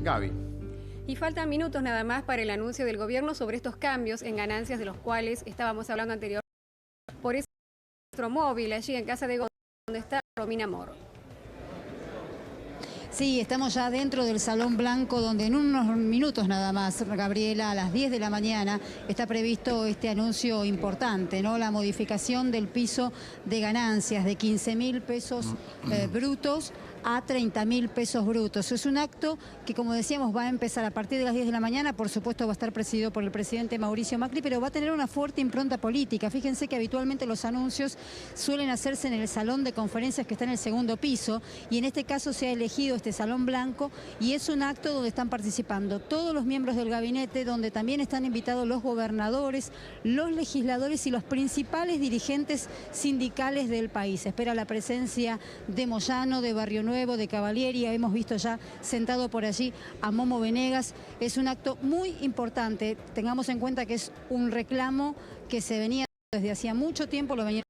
Gaby. Y faltan minutos nada más para el anuncio del gobierno sobre estos cambios en ganancias de los cuales estábamos hablando anteriormente. Por eso nuestro móvil allí en Casa de Gobierno, donde está Romina Moro. Sí, estamos ya dentro del Salón Blanco, donde en unos minutos nada más, Gabriela, a las 10 de la mañana, está previsto este anuncio importante, ¿no? La modificación del piso de ganancias de 15.000 pesos brutos a 30.000 pesos brutos. Es un acto que, como decíamos, va a empezar a partir de las 10 de la mañana. Por supuesto, va a estar presidido por el presidente Mauricio Macri, pero va a tener una fuerte impronta política. Fíjense que habitualmente los anuncios suelen hacerse en el salón de conferencias que está en el segundo piso, y en este caso se ha elegido este Salón Blanco, y es un acto donde están participando todos los miembros del gabinete, donde también están invitados los gobernadores, los legisladores y los principales dirigentes sindicales del país. Se espera la presencia de Moyano, de Barrio Nuevo, de Cavalieri. Hemos visto ya sentado por allí a Momo Venegas. Es un acto muy importante. Tengamos en cuenta que es un reclamo que se venía desde hacía mucho tiempo, lo venían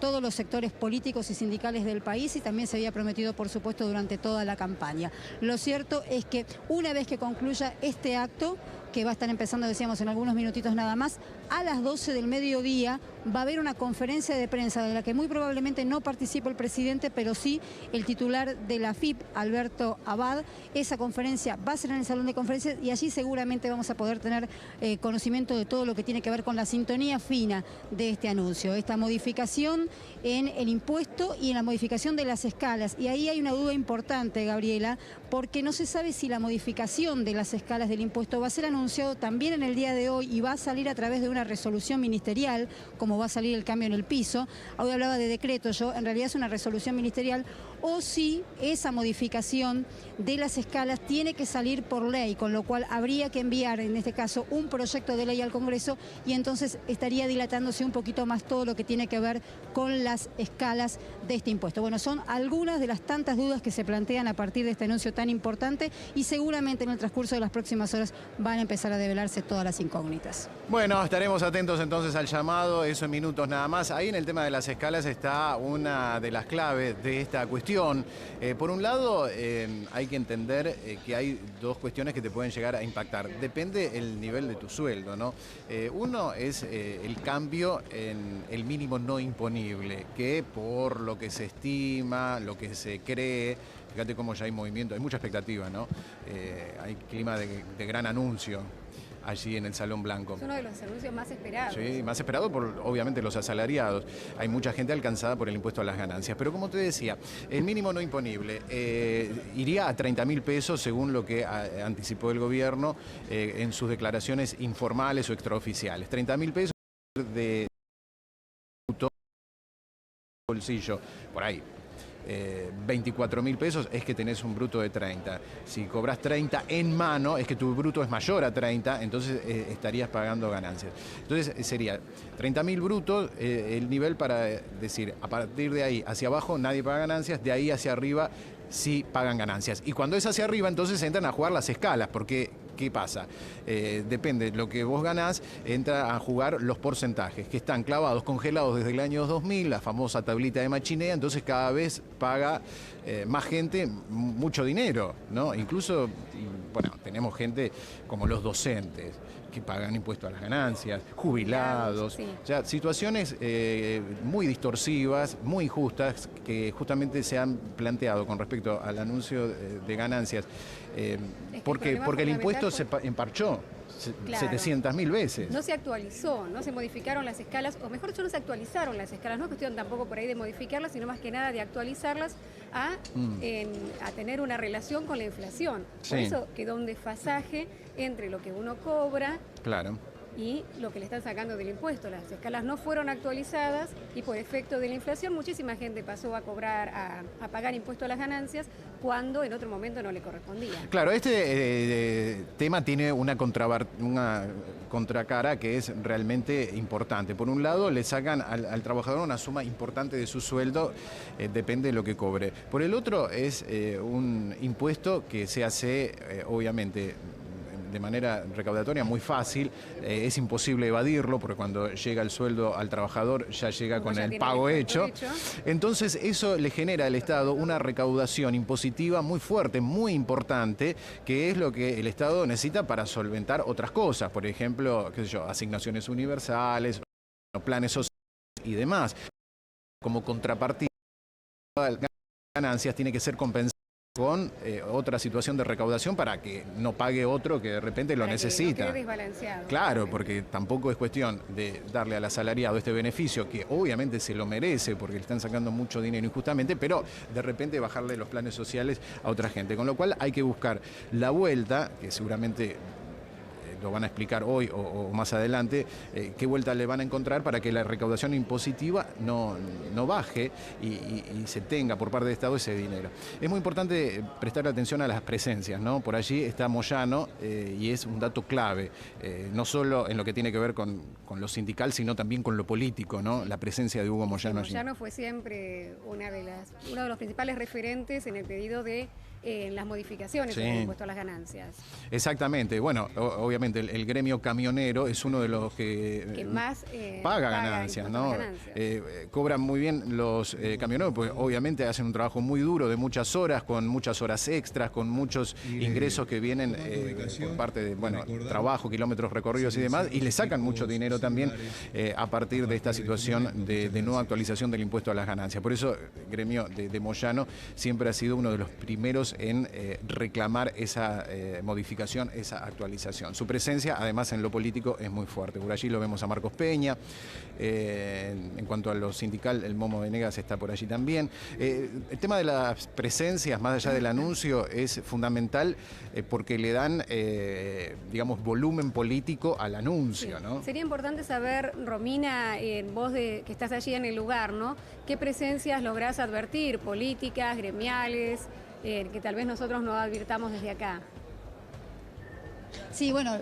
todos los sectores políticos y sindicales del país, y también se había prometido, por supuesto, durante toda la campaña. Lo cierto es que una vez que concluya este acto, que va a estar empezando, decíamos, en algunos minutitos nada más, a las 12 del mediodía va a haber una conferencia de prensa de la que muy probablemente no participe el presidente, pero sí el titular de la AFIP, Alberto Abad. Esa conferencia va a ser en el salón de conferencias, y allí seguramente vamos a poder tener conocimiento de todo lo que tiene que ver con la sintonía fina de este anuncio, esta modificación en el impuesto y en la modificación de las escalas. Y ahí hay una duda importante, Gabriela, porque no se sabe si la modificación de las escalas del impuesto va a ser anunciado también en el día de hoy y va a salir a través de una resolución ministerial, como va a salir el cambio en el piso. Hoy hablaba de decreto yo, en realidad es una resolución ministerial, o si esa modificación de las escalas tiene que salir por ley, con lo cual habría que enviar, en este caso, un proyecto de ley al Congreso, y entonces estaría dilatándose un poquito más todo lo que tiene que ver con las escalas de este impuesto. Bueno, son algunas de las tantas dudas que se plantean a partir de este anuncio tan importante, y seguramente en el transcurso de las próximas horas van a empezar a develarse todas las incógnitas. Bueno, estaremos atentos entonces al llamado, eso en minutos nada más. Ahí en el tema de las escalas está una de las claves de esta cuestión. Por un lado, hay que entender que hay dos cuestiones que te pueden llegar a impactar. Depende el nivel de tu sueldo, ¿no? Uno es el cambio en el mínimo no imponible, que por lo que se estima, lo que se cree, fíjate cómo ya hay movimiento, hay mucha expectativa, ¿no? Hay clima de gran anuncio allí en el Salón Blanco. Es uno de los anuncios más esperados. Sí, más esperado por, obviamente, los asalariados. Hay mucha gente alcanzada por el impuesto a las ganancias. Pero como te decía, el mínimo no imponible iría a 30.000 pesos, según lo que anticipó el gobierno en sus declaraciones informales o extraoficiales. 30.000 pesos de bolsillo, por ahí. 24.000 pesos es que tenés un bruto de 30. Si cobras 30 en mano, es que tu bruto es mayor a 30, entonces estarías pagando ganancias. Entonces sería 30.000 brutos, el nivel para decir, a partir de ahí hacia abajo nadie paga ganancias, de ahí hacia arriba sí pagan ganancias. Y cuando es hacia arriba, entonces entran a jugar las escalas, porque ¿qué pasa? Depende de lo que vos ganás, entra a jugar los porcentajes, que están clavados, congelados desde el año 2000, la famosa tablita de Machinea. Entonces cada vez paga más gente mucho dinero, ¿no? Incluso, bueno, tenemos gente como los docentes, que pagan impuestos a las ganancias, jubilados, sí. O sea, situaciones muy distorsivas, muy injustas, que justamente se han planteado con respecto al anuncio de ganancias, porque el impuesto se emparchó. Claro. 700.000 veces. No se actualizó, no se modificaron las escalas, o mejor dicho, no se actualizaron las escalas. No es cuestión tampoco por ahí de modificarlas, sino más que nada de actualizarlas a tener una relación con la inflación. Por eso quedó un desfasaje entre lo que uno cobra, claro, y lo que le están sacando del impuesto. Las escalas no fueron actualizadas, y por efecto de la inflación muchísima gente pasó a cobrar, a pagar impuesto a las ganancias, cuando en otro momento no le correspondía. Claro, este tema tiene una contracara que es realmente importante. Por un lado, le sacan al trabajador una suma importante de su sueldo, depende de lo que cobre. Por el otro, es un impuesto que se hace, obviamente, de manera recaudatoria muy fácil, es imposible evadirlo porque cuando llega el sueldo al trabajador ya llega con el pago hecho. Entonces eso le genera al Estado una recaudación impositiva muy fuerte, muy importante, que es lo que el Estado necesita para solventar otras cosas, por ejemplo, qué sé yo, asignaciones universales, planes sociales y demás. Como contrapartida, ganancias tiene que ser compensada con otra situación de recaudación para que no pague otro que de repente lo necesita. No quede desbalanceado. Claro, porque tampoco es cuestión de darle al asalariado este beneficio, que obviamente se lo merece porque le están sacando mucho dinero injustamente, pero de repente bajarle los planes sociales a otra gente. Con lo cual hay que buscar la vuelta, que seguramente lo van a explicar hoy o más adelante, qué vuelta le van a encontrar para que la recaudación impositiva no baje y se tenga por parte del Estado ese dinero. Es muy importante prestar atención a las presencias, ¿no? Por allí está Moyano y es un dato clave, no solo en lo que tiene que ver con lo sindical, sino también con lo político, ¿no? La presencia de Hugo Moyano allí. Moyano fue siempre uno de los principales referentes en el pedido de las modificaciones del impuesto a las ganancias. Exactamente. Bueno, obviamente el gremio camionero es uno de los que más paga ganancias, ¿no? Cobran muy bien los camioneros, pues obviamente hacen un trabajo muy duro de muchas horas, con muchas horas extras, con muchos ingresos que vienen por parte de, bueno, trabajo, kilómetros recorridos y demás, y le sacan mucho dinero también a partir de esta situación de nueva actualización del impuesto a las ganancias. Por eso el gremio de Moyano siempre ha sido uno de los primeros en reclamar esa modificación, esa actualización. Su presencia, además, en lo político es muy fuerte. Por allí lo vemos a Marcos Peña. En cuanto a lo sindical, el Momo Venegas está por allí también. El tema de las presencias, más allá del anuncio, es fundamental porque le dan, digamos, volumen político al anuncio, ¿no? Sería importante saber, Romina, vos que estás allí en el lugar, ¿no? ¿Qué presencias lográs advertir? Políticas, gremiales, que tal vez nosotros no advirtamos desde acá. Sí, bueno,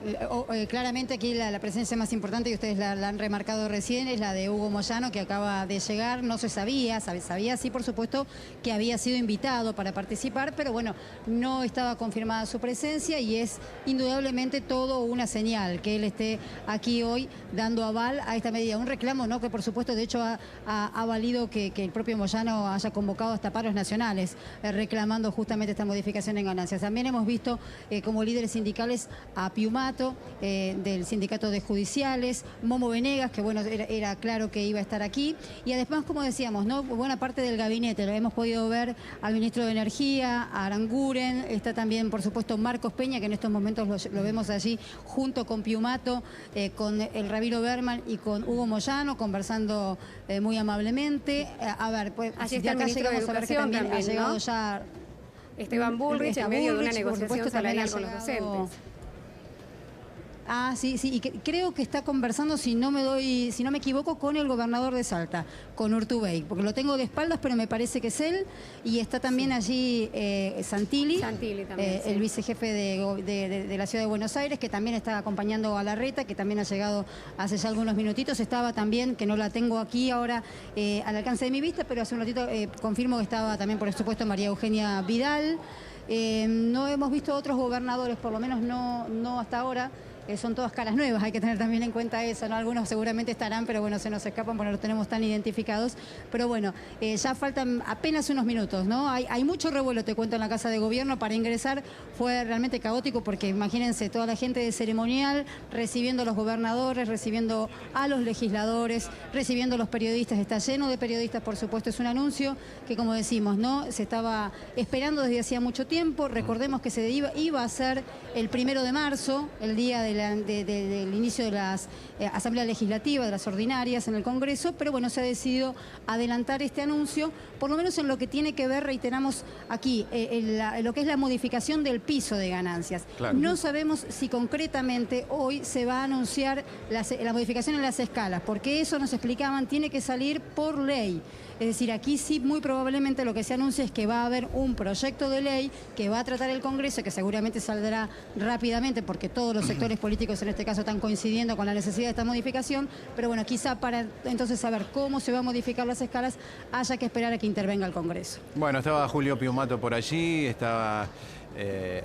claramente aquí la presencia más importante, y ustedes la han remarcado recién, es la de Hugo Moyano, que acaba de llegar. No se sabía sí, por supuesto, que había sido invitado para participar, pero bueno, no estaba confirmada su presencia y es indudablemente todo una señal que él esté aquí hoy dando aval a esta medida. Un reclamo, ¿no?, que por supuesto, de hecho, ha valido que el propio Moyano haya convocado hasta paros nacionales, reclamando justamente esta modificación en ganancias. También hemos visto como líderes sindicales a Piumato, del Sindicato de Judiciales, Momo Venegas, que bueno, era claro que iba a estar aquí, y además, como decíamos, ¿no?, buena parte del gabinete, lo hemos podido ver al ministro de Energía, a Aranguren, está también, por supuesto, Marcos Peña, que en estos momentos lo vemos allí junto con Piumato, con el Rabiro Berman y con Hugo Moyano, conversando muy amablemente. A ver, pues, allí está el ministro de Educación también, ha llegado, ¿no?, ya Esteban Bullrich, en medio de una negociación salarial con los docentes. Ah, sí, y creo que está conversando, si no me equivoco, con el gobernador de Salta, con Urtubey, porque lo tengo de espaldas, pero me parece que es él, y está también allí Santilli también, el vicejefe de la Ciudad de Buenos Aires, que también está acompañando a Larreta, que también ha llegado hace ya algunos minutitos. Estaba también, que no la tengo aquí ahora al alcance de mi vista, pero hace un ratito confirmo que estaba también, por supuesto, María Eugenia Vidal. No hemos visto otros gobernadores, por lo menos no hasta ahora. Son todas caras nuevas, hay que tener también en cuenta eso, ¿no? Algunos seguramente estarán, pero bueno, se nos escapan porque no los tenemos tan identificados. Pero bueno, ya faltan apenas unos minutos, ¿no? Hay mucho revuelo, te cuento, en la Casa de Gobierno. Para ingresar fue realmente caótico porque imagínense, toda la gente de ceremonial recibiendo a los gobernadores, recibiendo a los legisladores, recibiendo a los periodistas. Está lleno de periodistas, por supuesto. Es un anuncio que, como decimos, ¿no?, se estaba esperando desde hacía mucho tiempo. Recordemos que se iba a hacer el 1 de marzo, el día del inicio de las asambleas legislativas, de las ordinarias en el Congreso, pero bueno, se ha decidido adelantar este anuncio, por lo menos en lo que tiene que ver, reiteramos aquí, lo que es la modificación del piso de ganancias. Claro. No sabemos si concretamente hoy se va a anunciar la modificación en las escalas, porque eso, nos explicaban, tiene que salir por ley. Es decir, aquí sí, muy probablemente lo que se anuncia es que va a haber un proyecto de ley que va a tratar el Congreso, que seguramente saldrá rápidamente, porque todos los sectores políticos en este caso están coincidiendo con la necesidad de esta modificación, pero bueno, quizá para entonces saber cómo se va a modificar las escalas haya que esperar a que intervenga el Congreso. Bueno, estaba Julio Piumato por allí, estaba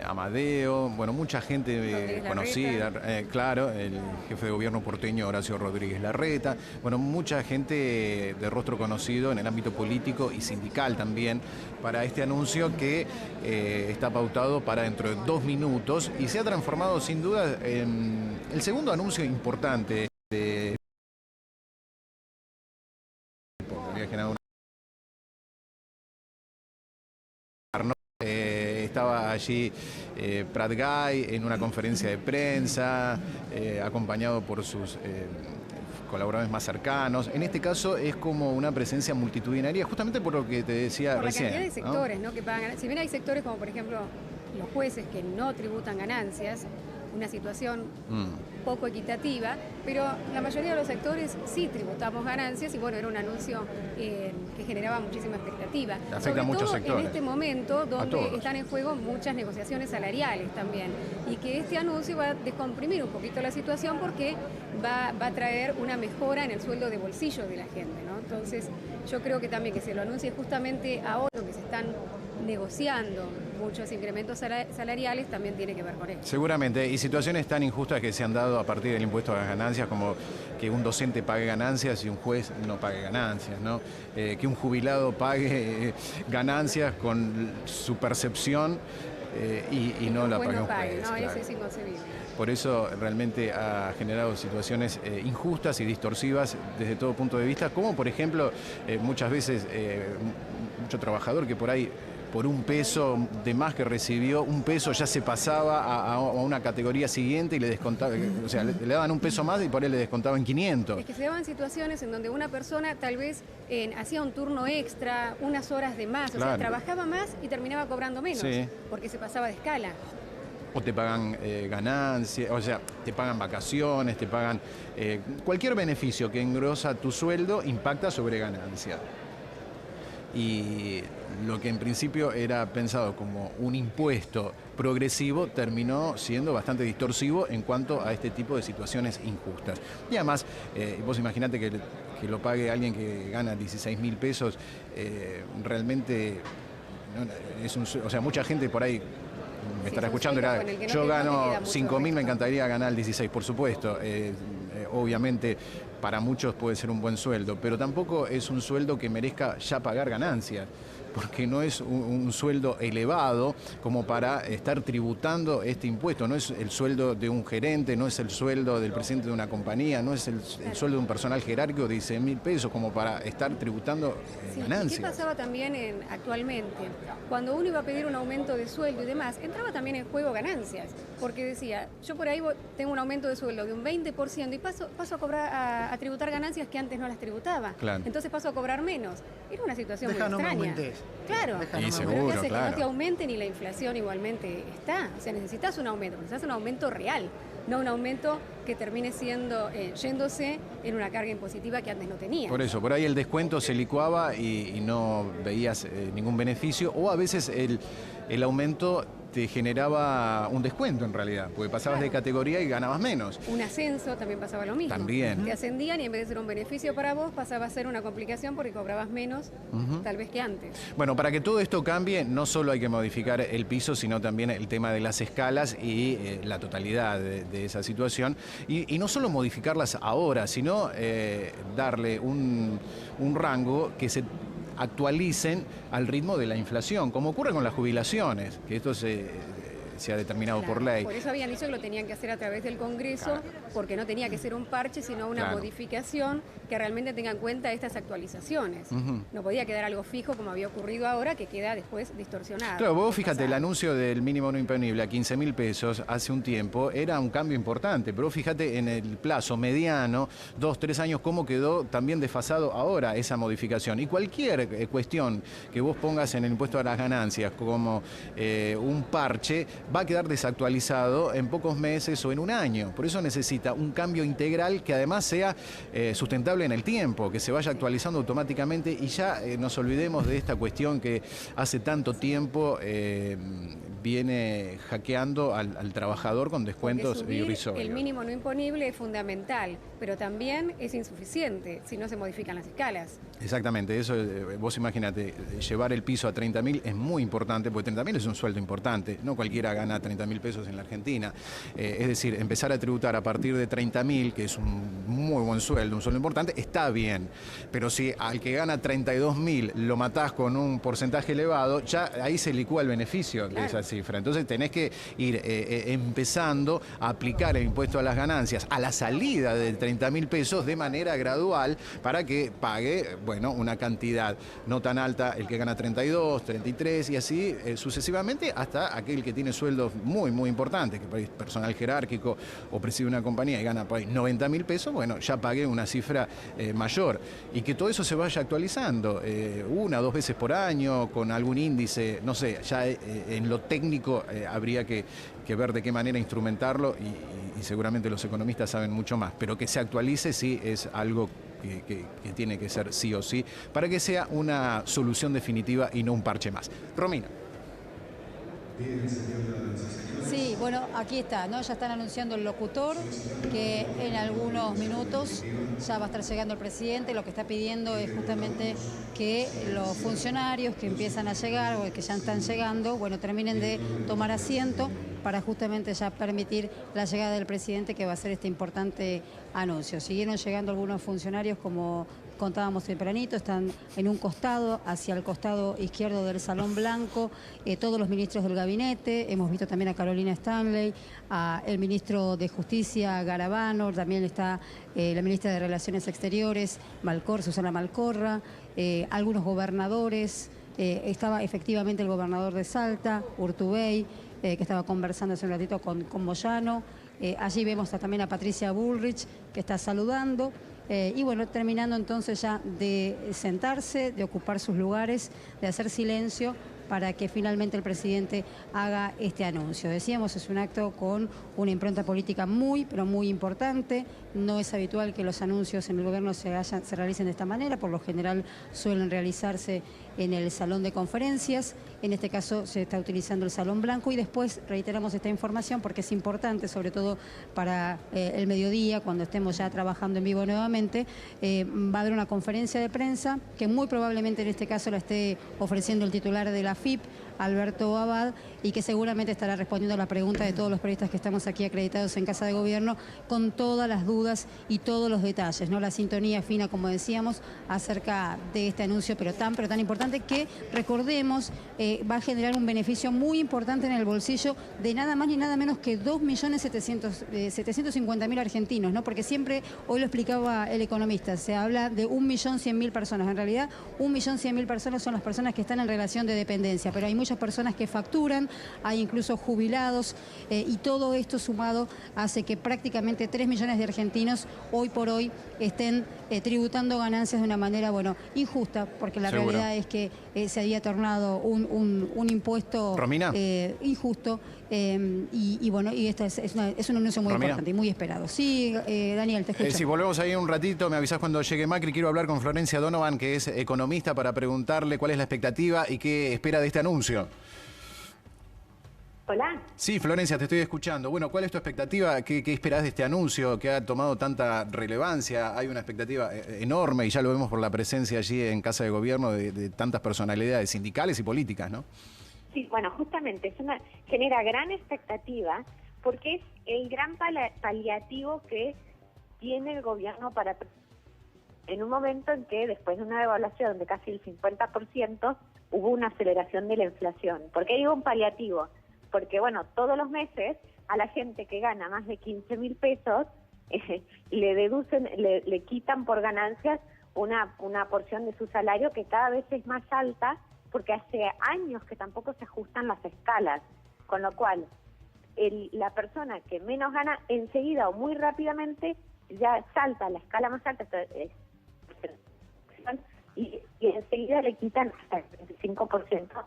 Amadeo, bueno, mucha gente Rodríguez conocida, claro, el jefe de gobierno porteño Horacio Rodríguez Larreta, bueno, mucha gente de rostro conocido en el ámbito político y sindical también para este anuncio que está pautado para dentro de 2 minutos y se ha transformado sin duda en el segundo anuncio importante de... Había generado estaba allí Prat Gay en una conferencia de prensa, acompañado por sus colaboradores más cercanos. En este caso es como una presencia multitudinaria, justamente por lo que te decía por recién. La cantidad de sectores, ¿no? Que pagan. Si bien hay sectores como por ejemplo los jueces que no tributan ganancias, una situación poco equitativa, pero la mayoría de los sectores sí tributamos ganancias y bueno, era un anuncio que generaba muchísima expectativa. Afecta a muchos sectores. En este momento donde están en juego muchas negociaciones salariales también y que este anuncio va a descomprimir un poquito la situación porque va a traer una mejora en el sueldo de bolsillo de la gente, ¿no? Entonces yo creo que también que se lo anuncie justamente ahora que se están negociando muchos incrementos salariales también tiene que ver con eso. Seguramente, y situaciones tan injustas que se han dado a partir del impuesto a las ganancias, como que un docente pague ganancias y un juez no pague ganancias, ¿no? Que un jubilado pague ganancias con su percepción y no la pague un juez. No, claro. eso es inconcebible. Por eso realmente ha generado situaciones injustas y distorsivas desde todo punto de vista, como por ejemplo muchas veces mucho trabajador que por ahí por un peso de más que recibió, un peso ya se pasaba a una categoría siguiente y le descontaba, o sea, le daban un peso más y por él le descontaban 500. Es que se daban situaciones en donde una persona tal vez hacía un turno extra, unas horas de más, claro. O sea, trabajaba más y terminaba cobrando menos, sí. Porque se pasaba de escala. O te pagan ganancias, o sea, te pagan vacaciones, te pagan cualquier beneficio que engrosa tu sueldo impacta sobre ganancia. Y lo que en principio era pensado como un impuesto progresivo terminó siendo bastante distorsivo en cuanto a este tipo de situaciones injustas. Y además, vos imaginate que lo pague alguien que gana 16.000 pesos, realmente o sea, mucha gente por ahí me estará escuchando, yo gano 5.000, me encantaría ganar el 16, por supuesto. Obviamente para muchos puede ser un buen sueldo, pero tampoco es un sueldo que merezca ya pagar ganancias, porque no es un sueldo elevado como para estar tributando este impuesto. No es el sueldo de un gerente, no es el sueldo del presidente de una compañía, no es el sueldo de un personal jerárquico de 16.000 pesos como para estar tributando ganancias. ¿Qué pasaba también actualmente? Cuando uno iba a pedir un aumento de sueldo y demás, entraba también en juego ganancias, porque decía, yo por ahí tengo un aumento de sueldo de un 20% y paso a cobrar a tributar ganancias que antes no las tributaba. Claro. Entonces paso a cobrar menos. Era una situación muy extraña. No me aumentes. Claro, y seguro, pero ¿qué hace? claro. Que no te aumenten y la inflación igualmente está. O sea, necesitas un aumento, necesitas un aumento real, no un aumento que termine siendo yéndose en una carga impositiva que antes no tenía. Por eso, por ahí el descuento se licuaba y no veías ningún beneficio, o a veces el aumento te generaba un descuento en realidad, porque pasabas de categoría y ganabas menos. Un ascenso también pasaba lo mismo. También. Te ascendían y en vez de ser un beneficio para vos, pasaba a ser una complicación porque cobrabas menos tal vez que antes. Bueno, para que todo esto cambie, no solo hay que modificar el piso, sino también el tema de las escalas y la totalidad de esa situación. Y no solo modificarlas ahora, sino darle un rango que se actualicen al ritmo de la inflación, como ocurre con las jubilaciones, que esto se ha determinado por ley. Por eso habían dicho que lo tenían que hacer a través del Congreso, porque no tenía que ser un parche, sino una modificación que realmente tenga en cuenta estas actualizaciones. No podía quedar algo fijo como había ocurrido ahora, que queda después distorsionado. Claro, vos fíjate, el anuncio del mínimo no imponible a 15.000 pesos hace un tiempo era un cambio importante, pero fíjate en el plazo mediano, 2, 3 años, cómo quedó también desfasado ahora esa modificación. Y cualquier cuestión que vos pongas en el impuesto a las ganancias como un parche, va a quedar desactualizado en pocos meses o en un año. Por eso necesita un cambio integral que además sea sustentable en el tiempo, que se vaya actualizando automáticamente y ya nos olvidemos de esta cuestión que hace tanto tiempo viene hackeando al trabajador con descuentos irrisorios. El mínimo no imponible es fundamental, pero también es insuficiente si no se modifican las escalas. Exactamente, eso vos imagínate, llevar el piso a 30.000 es muy importante, porque 30.000 es un sueldo importante, no cualquiera gana 30.000 pesos en la Argentina. Es decir, empezar a tributar a partir de 30.000, que es un muy buen sueldo, un sueldo importante, está bien, pero si al que gana 32.000 lo matás con un porcentaje elevado, ya ahí se licúa el beneficio de esa cifra. Entonces tenés que ir empezando a aplicar el impuesto a las ganancias a la salida de 30.000 pesos de manera gradual para que pague, bueno, una cantidad no tan alta el que gana 32, 33 y así sucesivamente hasta aquel que tiene sueldos muy, muy importantes, que es personal jerárquico o preside una compañía y gana por ahí 90.000 pesos, bueno, ya pagué una cifra mayor. Y que todo eso se vaya actualizando una o dos veces por año con algún índice, no sé, ya en lo técnico habría que ver de qué manera instrumentarlo y seguramente los economistas saben mucho más, pero que se actualice sí es algo que tiene que ser sí o sí, para que sea una solución definitiva y no un parche más. Romina. Sí, bueno, aquí está, ¿no? Ya están anunciando el locutor que en algunos minutos ya va a estar llegando el presidente. Lo que está pidiendo es justamente que los funcionarios que empiezan a llegar o que ya están llegando, bueno, terminen de tomar asiento para justamente ya permitir la llegada del presidente, que va a hacer este importante anuncio. Siguieron llegando algunos funcionarios, como contábamos tempranito, están en un costado, hacia el costado izquierdo del Salón Blanco, todos los ministros del gabinete. Hemos visto también a Carolina Stanley, a el ministro de Justicia, Garabano, también está la ministra de Relaciones Exteriores, Susana Malcorra, algunos gobernadores, estaba efectivamente el gobernador de Salta, Urtubey, que estaba conversando hace un ratito con Moyano. Allí vemos también a Patricia Bullrich, que está saludando. Y bueno, terminando entonces ya de sentarse, de ocupar sus lugares, de hacer silencio para que finalmente el presidente haga este anuncio. Decíamos, es un acto con una impronta política muy, pero muy importante. No es habitual que los anuncios en el gobierno se realicen de esta manera. Por lo general suelen realizarse en el salón de conferencias. En este caso se está utilizando el Salón Blanco y después reiteramos esta información porque es importante, sobre todo para el mediodía, cuando estemos ya trabajando en vivo nuevamente. Va a haber una conferencia de prensa que muy probablemente en este caso la esté ofreciendo el titular de la AFIP, Alberto Abad, y que seguramente estará respondiendo a la pregunta de todos los periodistas que estamos aquí acreditados en Casa de Gobierno, con todas las dudas y todos los detalles, ¿no? La sintonía fina, como decíamos, acerca de este anuncio, pero tan importante, que recordemos va a generar un beneficio muy importante en el bolsillo de nada más ni nada menos que 2.750.000 argentinos, ¿no? Porque siempre, hoy lo explicaba el economista, se habla de 1.100.000 personas. En realidad, 1.100.000 personas son las personas que están en relación de dependencia, pero hay muchas personas que facturan, hay incluso jubilados, y todo esto sumado hace que prácticamente 3 millones de argentinos hoy por hoy estén tributando ganancias de una manera, bueno, injusta, porque la realidad es que se había tornado un impuesto injusto, y bueno, y esta es un anuncio muy importante y muy esperado. Sí, Daniel, te escucho. Si volvemos ahí un ratito, me avisás cuando llegue Macri. Quiero hablar con Florencia Donovan, que es economista, para preguntarle cuál es la expectativa y qué espera de este anuncio. Hola. Sí, Florencia, te estoy escuchando. Bueno, ¿cuál es tu expectativa? ¿Qué esperás de este anuncio que ha tomado tanta relevancia? Hay una expectativa enorme y ya lo vemos por la presencia allí en Casa de Gobierno de tantas personalidades sindicales y políticas, ¿no? Sí, bueno, justamente genera gran expectativa porque es el gran paliativo que tiene el gobierno para, en un momento en que después de una devaluación de casi el 50% hubo una aceleración de la inflación. ¿Por qué digo un paliativo? Porque, bueno, todos los meses a la gente que gana más de 15.000 pesos le deducen, le quitan por ganancias una porción de su salario que cada vez es más alta, porque hace años que tampoco se ajustan las escalas, con lo cual la persona que menos gana enseguida o muy rápidamente ya salta a la escala más alta y enseguida le quitan hasta el 25%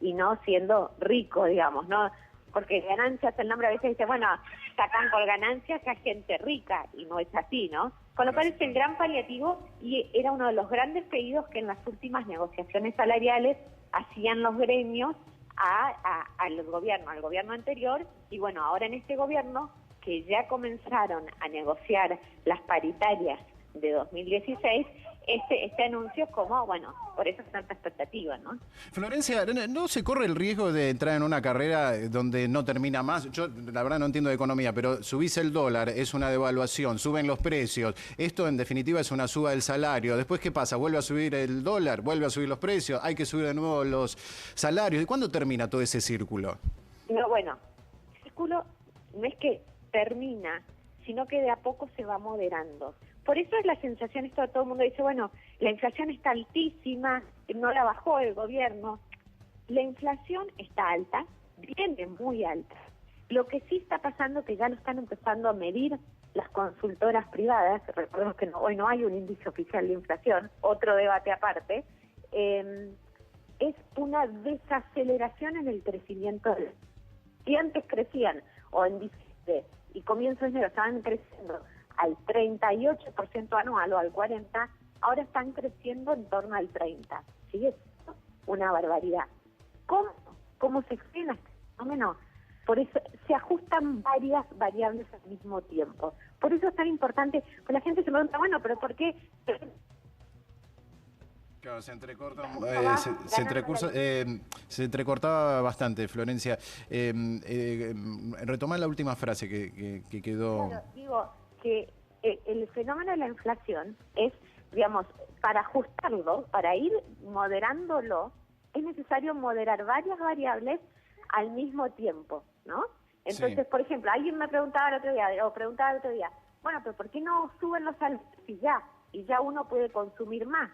y no siendo rico, digamos, ¿no? Porque ganancias, el nombre a veces dice, bueno, sacan por ganancias a gente rica, y no es así, ¿no? Con lo cual es el gran paliativo y era uno de los grandes pedidos que en las últimas negociaciones salariales hacían los gremios al gobierno anterior, y bueno, ahora en este gobierno, que ya comenzaron a negociar las paritarias de 2016, este anuncio como, bueno, por eso es tanta expectativa, ¿no? Florencia, ¿no se corre el riesgo de entrar en una carrera donde no termina más? Yo, la verdad, no entiendo de economía, pero subís el dólar, es una devaluación, suben los precios. Esto, en definitiva, es una suba del salario. Después, ¿qué pasa? Vuelve a subir el dólar, vuelve a subir los precios, hay que subir de nuevo los salarios. ¿Y cuándo termina todo ese círculo? No, bueno, el círculo no es que termina, sino que de a poco se va moderando. Por eso es la sensación, esto todo el mundo dice, bueno, la inflación está altísima, no la bajó el gobierno. La inflación está alta, viene muy alta. Lo que sí está pasando, que ya lo están empezando a medir las consultoras privadas, recordemos que hoy no hay un índice oficial de inflación, otro debate aparte, es una desaceleración en el crecimiento. Si antes crecían, o en diciembre y comienzo de enero estaban creciendo al 38% anual o al 40%, ahora están creciendo en torno al 30%. ¿Sigue siendo una barbaridad? ¿Cómo se explica este fenómeno? Por eso se ajustan varias variables al mismo tiempo. Por eso es tan importante, pues la gente se pregunta, bueno, pero ¿por qué? Claro, se entrecortaba bastante, Florencia. Retomá la última frase que quedó. Claro, digo que el fenómeno de la inflación es, digamos, para ajustarlo, para ir moderándolo, es necesario moderar varias variables al mismo tiempo, ¿no? Entonces, Sí. por ejemplo, alguien me preguntaba el otro día, bueno, pero ¿por qué no suben los salarios y ya uno puede consumir más?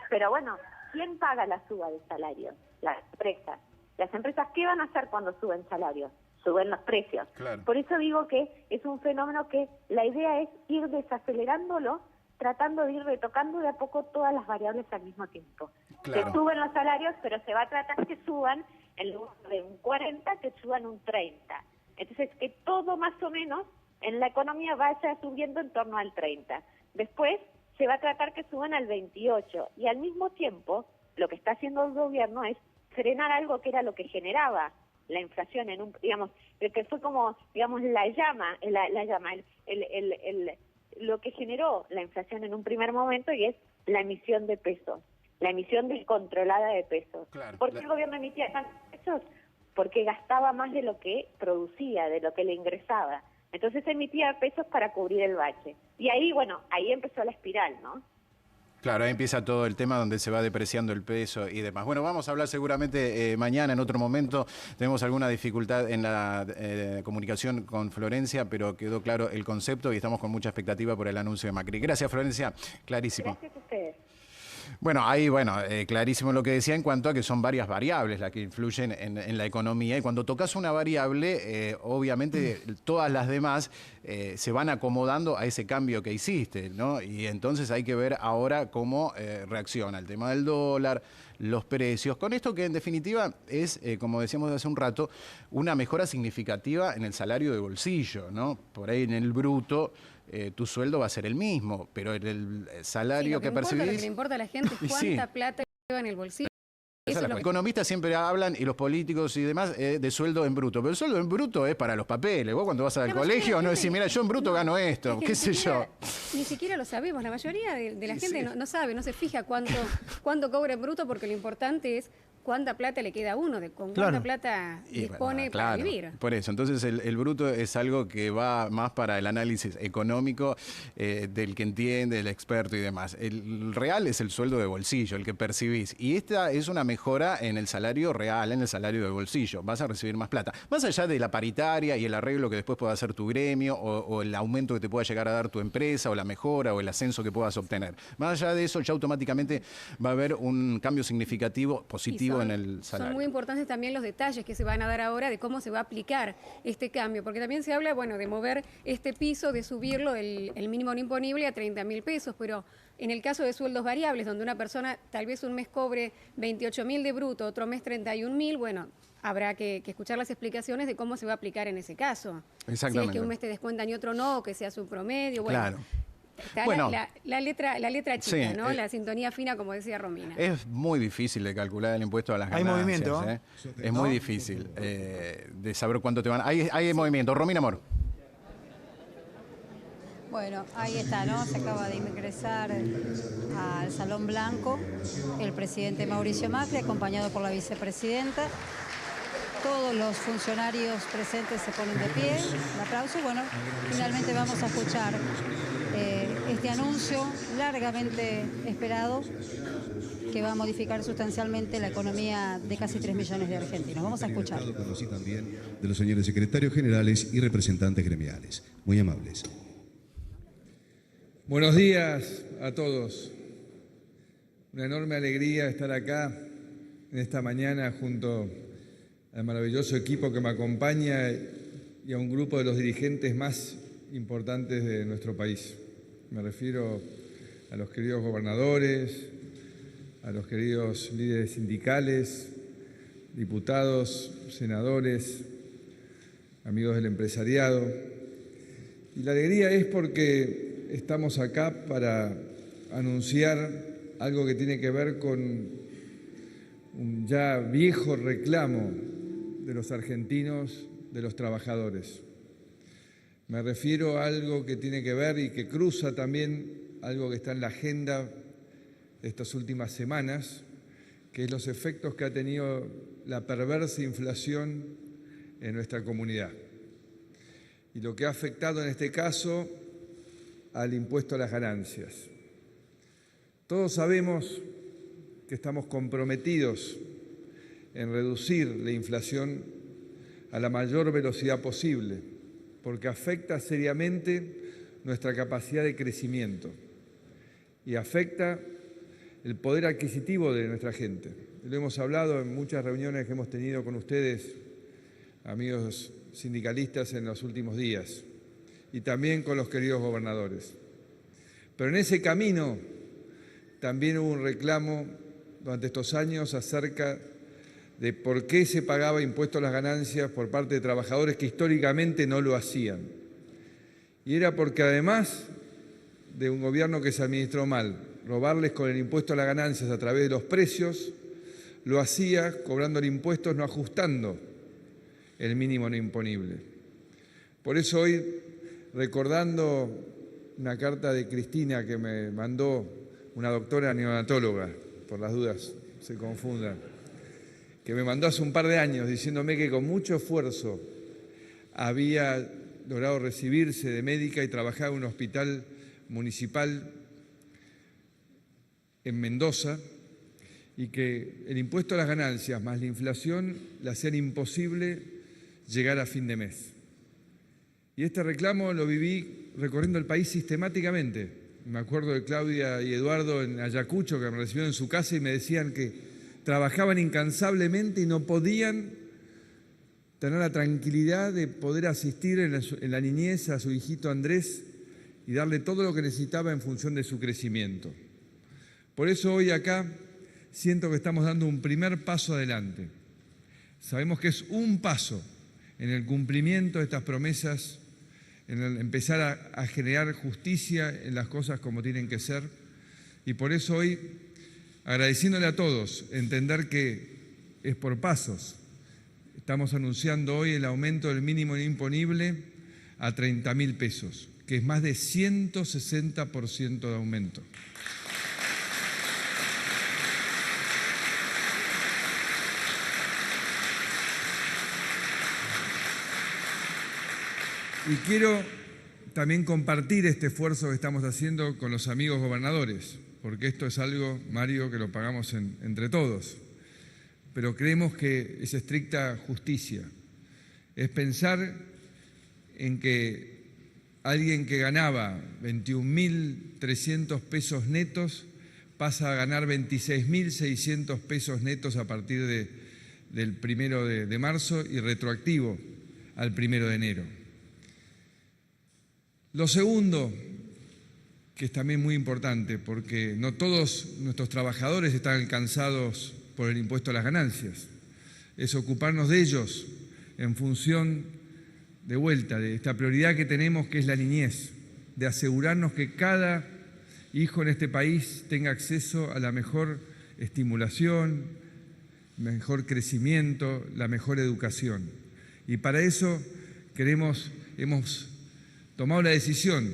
Pero bueno, ¿quién paga la suba de salario? Las empresas. ¿Las empresas qué van a hacer cuando suben salarios? Suben los precios. Claro. Por eso digo que es un fenómeno que la idea es ir desacelerándolo, tratando de ir retocando de a poco todas las variables al mismo tiempo. Claro. Que suben los salarios, pero se va a tratar que suban, en lugar de un 40, que suban un 30. Entonces, que todo más o menos en la economía vaya subiendo en torno al 30. Después se va a tratar que suban al 28. Y al mismo tiempo, lo que está haciendo el gobierno es frenar algo que era lo que generaba la inflación en un, digamos, que fue como, digamos, lo que generó la inflación en un primer momento, y es la emisión de pesos, la emisión descontrolada de pesos. Claro. ¿Por qué el gobierno emitía tantos pesos? Porque gastaba más de lo que producía, de lo que le ingresaba. Entonces emitía pesos para cubrir el bache. Y ahí, bueno, ahí empezó la espiral, ¿no? Claro, ahí empieza todo el tema donde se va depreciando el peso y demás. Bueno, vamos a hablar seguramente mañana, en otro momento. Tenemos alguna dificultad en la comunicación con Florencia, pero quedó claro el concepto y estamos con mucha expectativa por el anuncio de Macri. Gracias, Florencia. Clarísimo. Gracias a ustedes. Bueno, ahí, clarísimo lo que decía en cuanto a que son varias variables las que influyen en la economía, y cuando tocas una variable, obviamente todas las demás se van acomodando a ese cambio que hiciste, ¿no? Y entonces hay que ver ahora cómo reacciona el tema del dólar, los precios, con esto que en definitiva es, como decíamos hace un rato, una mejora significativa en el salario de bolsillo, ¿no? Por ahí en el bruto tu sueldo va a ser el mismo, pero el salario que percibís... Lo que le importa a la gente es cuánta plata lleva en el bolsillo. Los economistas siempre hablan, y los políticos y demás, de sueldo en bruto. Pero el sueldo en bruto es para los papeles. Vos cuando vas al colegio no decís, mira, yo en bruto gano esto, qué sé yo. Ni siquiera lo sabemos. La mayoría de la gente no sabe, no se fija cuánto cobra en bruto, porque lo importante es cuánta plata le queda a uno, con cuánta plata dispone para vivir. Por eso, entonces el bruto es algo que va más para el análisis económico del que entiende, el experto y demás. El real es el sueldo de bolsillo, el que percibís. Y esta es una mejora en el salario real, en el salario de bolsillo. Vas a recibir más plata. Más allá de la paritaria y el arreglo que después pueda hacer tu gremio, o el aumento que te pueda llegar a dar tu empresa, o la mejora, o el ascenso que puedas obtener. Más allá de eso, ya automáticamente va a haber un cambio significativo, positivo en el salario. Son muy importantes también los detalles que se van a dar ahora de cómo se va a aplicar este cambio, porque también se habla, bueno, de mover este piso, de subirlo, el mínimo no imponible, a 30.000 pesos, pero en el caso de sueldos variables, donde una persona tal vez un mes cobre 28.000 de bruto, otro mes 31.000, bueno, habrá que escuchar las explicaciones de cómo se va a aplicar en ese caso. Exactamente. Si es que un mes te descuentan y otro no, o que sea su promedio, bueno. Claro. Está Bueno, la letra chica, sí, ¿no? La sintonía fina, como decía Romina. es muy difícil de calcular el impuesto a las Hay ganancias. movimiento. Es muy difícil de saber cuánto te van. Hay movimiento. Romina, amor. Bueno, ahí está, ¿no? Se acaba de ingresar al Salón Blanco el presidente Mauricio Macri, acompañado por la vicepresidenta. Todos los funcionarios presentes se ponen de pie, un aplauso. Bueno, finalmente vamos a escuchar este anuncio largamente esperado que va a modificar sustancialmente la economía de casi 3 millones de argentinos. Vamos a escuchar. Pero sí también de los señores secretarios generales y representantes gremiales. Muy amables. Buenos días a todos. Una enorme alegría estar acá en esta mañana junto al maravilloso equipo que me acompaña y a un grupo de los dirigentes más importantes de nuestro país. Me refiero a los queridos gobernadores, a los queridos líderes sindicales, diputados, senadores, amigos del empresariado. Y la alegría es porque estamos acá para anunciar algo que tiene que ver con un ya viejo reclamo de los argentinos, de los trabajadores. Me refiero a algo que tiene que ver y que cruza también algo que está en la agenda de estas últimas semanas, que es los efectos que ha tenido la perversa inflación en nuestra comunidad. Y lo que ha afectado en este caso al impuesto a las ganancias. Todos sabemos que estamos comprometidos en reducir la inflación a la mayor velocidad posible, porque afecta seriamente nuestra capacidad de crecimiento y afecta el poder adquisitivo de nuestra gente. Lo hemos hablado en muchas reuniones que hemos tenido con ustedes, amigos sindicalistas, en los últimos días, y también con los queridos gobernadores. Pero en ese camino también hubo un reclamo durante estos años acerca de por qué se pagaba impuesto a las ganancias por parte de trabajadores que históricamente no lo hacían. Y era porque además de un gobierno que se administró mal, robarles con el impuesto a las ganancias a través de los precios, lo hacía cobrando impuestos no ajustando el mínimo no imponible. Por eso hoy, recordando una carta de Cristina que me mandó una doctora neonatóloga, por las dudas se confundan, que me mandó hace un par de años diciéndome que con mucho esfuerzo había logrado recibirse de médica y trabajaba en un hospital municipal en Mendoza, y que el impuesto a las ganancias más la inflación le hacían imposible llegar a fin de mes. Y este reclamo lo viví recorriendo el país sistemáticamente. Me acuerdo de Claudia y Eduardo en Ayacucho, que me recibieron en su casa y me decían que trabajaban incansablemente y no podían tener la tranquilidad de poder asistir en la niñez a su hijito Andrés y darle todo lo que necesitaba en función de su crecimiento. Por eso hoy acá siento que estamos dando un primer paso adelante. Sabemos que es un paso en el cumplimiento de estas promesas, en el empezar a generar justicia en las cosas como tienen que ser. Y por eso hoy, agradeciéndole a todos, entender que es por pasos. Estamos anunciando hoy el aumento del mínimo imponible a 30.000 pesos, que es más de 160% de aumento. Y quiero también compartir este esfuerzo que estamos haciendo con los amigos gobernadores, porque esto es algo, Mario, que lo pagamos entre todos. Pero creemos que es estricta justicia. Es pensar en que alguien que ganaba 21.300 pesos netos pasa a ganar 26.600 pesos netos a partir del 1 de marzo y retroactivo al 1 de enero. Lo segundo, que es también muy importante, porque no todos nuestros trabajadores están alcanzados por el impuesto a las ganancias, es ocuparnos de ellos en función, de vuelta, de esta prioridad que tenemos, que es la niñez. de asegurarnos que cada hijo en este país tenga acceso a la mejor estimulación, mejor crecimiento, la mejor educación. Y para eso hemos tomado la decisión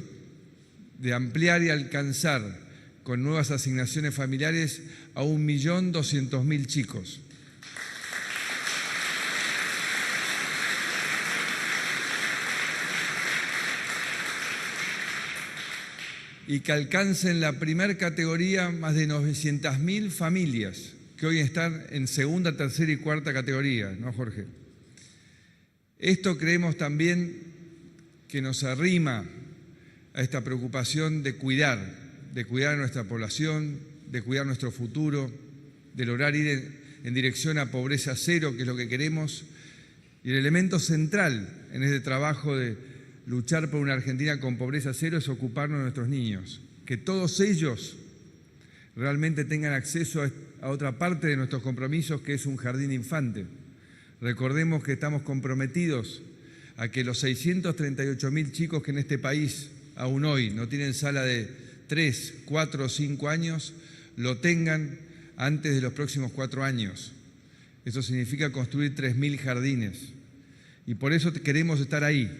de ampliar y alcanzar con nuevas asignaciones familiares a 1.200.000 chicos. Y que alcancen la primera categoría más de 900.000 familias, que hoy están en segunda, tercera y cuarta categoría, ¿no, Jorge? Esto creemos también que nos arrima a esta preocupación de cuidar a nuestra población, de cuidar nuestro futuro, de lograr ir en dirección a pobreza cero, que es lo que queremos, y el elemento central en este trabajo de luchar por una Argentina con pobreza cero es ocuparnos de nuestros niños, que todos ellos realmente tengan acceso a otra parte de nuestros compromisos, que es un jardín de infante. Recordemos que estamos comprometidos a que los 638.000 chicos que en este país aún hoy no tienen sala de 3, 4 o 5 años, lo tengan antes de los próximos 4 años. Eso significa construir 3.000 jardines. Y por eso queremos estar ahí,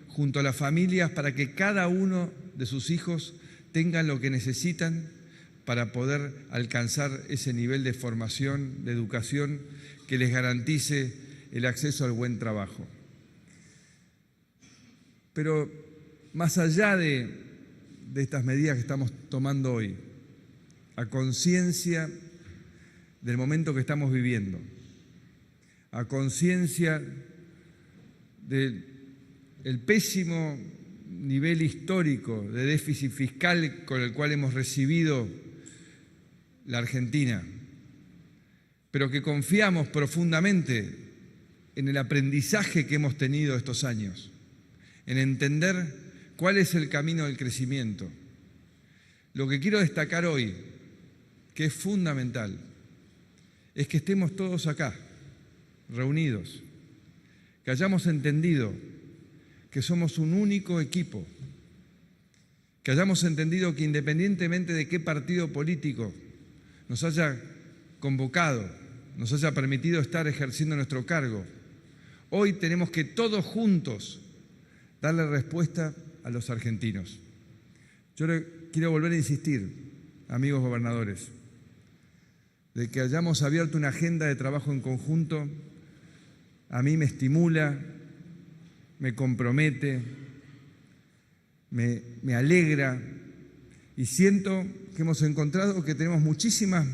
junto a las familias, para que cada uno de sus hijos tengan lo que necesitan para poder alcanzar ese nivel de formación, de educación, que les garantice el acceso al buen trabajo. Pero más allá de estas medidas que estamos tomando hoy, a conciencia del momento que estamos viviendo, a conciencia del pésimo nivel histórico de déficit fiscal con el cual hemos recibido la Argentina, pero que confiamos profundamente en el aprendizaje que hemos tenido estos años, en entender cuál es el camino del crecimiento. Lo que quiero destacar hoy, que es fundamental, es que estemos todos acá, reunidos, que hayamos entendido que somos un único equipo, que hayamos entendido que independientemente de qué partido político nos haya convocado, nos haya permitido estar ejerciendo nuestro cargo, hoy tenemos que todos juntos darle respuesta a los argentinos. Yo quiero volver a insistir, amigos gobernadores, de que hayamos abierto una agenda de trabajo en conjunto. A mí me estimula, me compromete, me alegra, y siento que hemos encontrado que tenemos muchísimas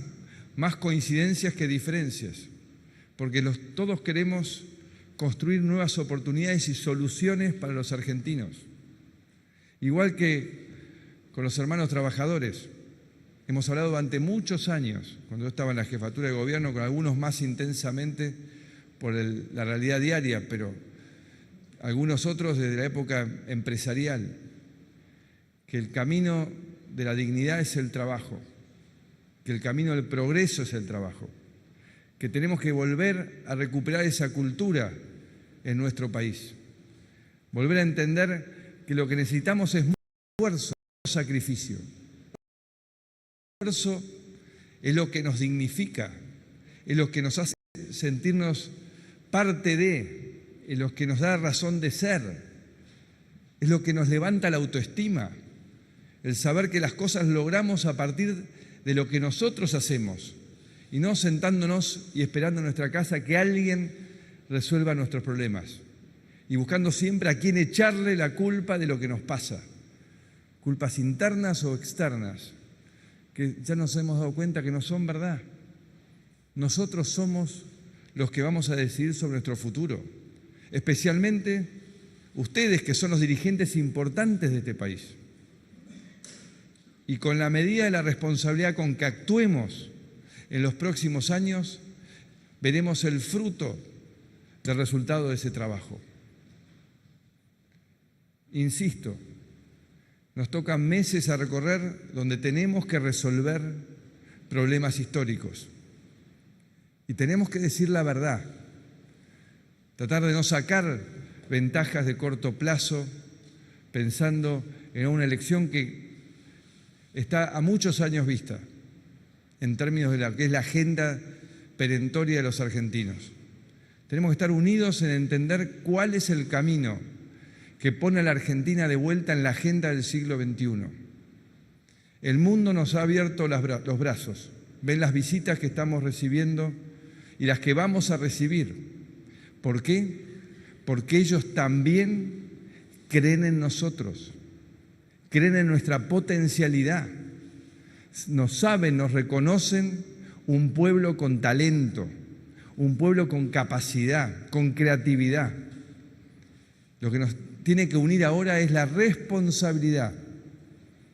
más coincidencias que diferencias, porque todos queremos construir nuevas oportunidades y soluciones para los argentinos. Igual que con los hermanos trabajadores, hemos hablado durante muchos años, cuando yo estaba en la jefatura de gobierno, con algunos más intensamente por la realidad diaria, pero algunos otros desde la época empresarial, que el camino de la dignidad es el trabajo, que el camino del progreso es el trabajo, que tenemos que volver a recuperar esa cultura en nuestro país, volver a entender que lo que necesitamos es mucho esfuerzo, no sacrificio. El esfuerzo es lo que nos dignifica, es lo que nos hace sentirnos parte de, es lo que nos da razón de ser, es lo que nos levanta la autoestima, el saber que las cosas logramos a partir de lo que nosotros hacemos y no sentándonos y esperando en nuestra casa que alguien resuelva nuestros problemas y buscando siempre a quién echarle la culpa de lo que nos pasa, culpas internas o externas, que ya nos hemos dado cuenta que no son verdad. Nosotros somos los que vamos a decidir sobre nuestro futuro, especialmente ustedes, que son los dirigentes importantes de este país. Y con la medida de la responsabilidad con que actuemos en los próximos años, veremos el fruto del resultado de ese trabajo. Insisto, nos tocan meses a recorrer donde tenemos que resolver problemas históricos. Y tenemos que decir la verdad, tratar de no sacar ventajas de corto plazo pensando en una elección que está a muchos años vista en términos de lo que es la agenda perentoria de los argentinos. Tenemos que estar unidos en entender cuál es el camino que pone a la Argentina de vuelta en la agenda del siglo XXI. El mundo nos ha abierto los brazos. Ven las visitas que estamos recibiendo y las que vamos a recibir. ¿Por qué? Porque ellos también creen en nosotros, creen en nuestra potencialidad. Nos saben, nos reconocen un pueblo con talento, un pueblo con capacidad, con creatividad. Lo que nos tiene que unir ahora es la responsabilidad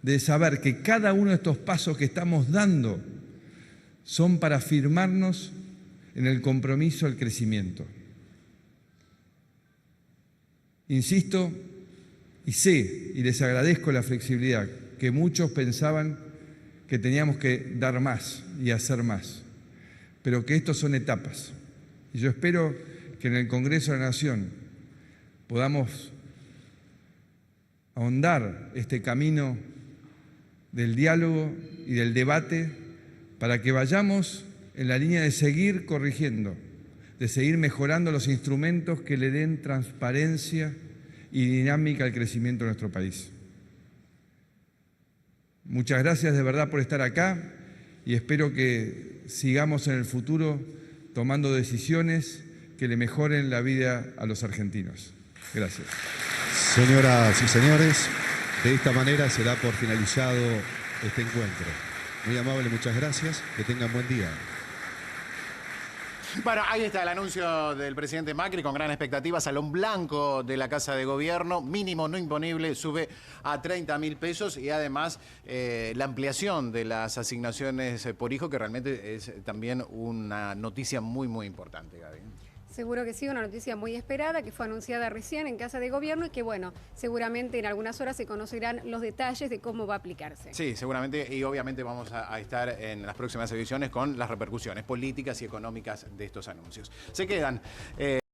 de saber que cada uno de estos pasos que estamos dando son para firmarnos en el compromiso al crecimiento. Insisto y sé y les agradezco la flexibilidad que muchos pensaban que teníamos que dar más y hacer más, pero que estos son etapas. Y yo espero que en el Congreso de la Nación podamos ahondar este camino del diálogo y del debate para que vayamos en la línea de seguir corrigiendo, de seguir mejorando los instrumentos que le den transparencia y dinámica al crecimiento de nuestro país. Muchas gracias de verdad por estar acá y espero que sigamos en el futuro tomando decisiones que le mejoren la vida a los argentinos. Gracias. Señoras y señores, de esta manera se da por finalizado este encuentro. Muy amable, muchas gracias. Que tengan buen día. Bueno, ahí está el anuncio del presidente Macri con gran expectativa. Salón blanco de la Casa de Gobierno, mínimo no imponible, sube a 30.000 pesos y además la ampliación de las asignaciones por hijo, que realmente es también una noticia muy, muy importante, Gaby. Seguro que sí, una noticia muy esperada que fue anunciada recién en Casa de Gobierno y que, bueno, seguramente en algunas horas se conocerán los detalles de cómo va a aplicarse. Sí, seguramente, y obviamente vamos a estar en las próximas ediciones con las repercusiones políticas y económicas de estos anuncios. Se quedan...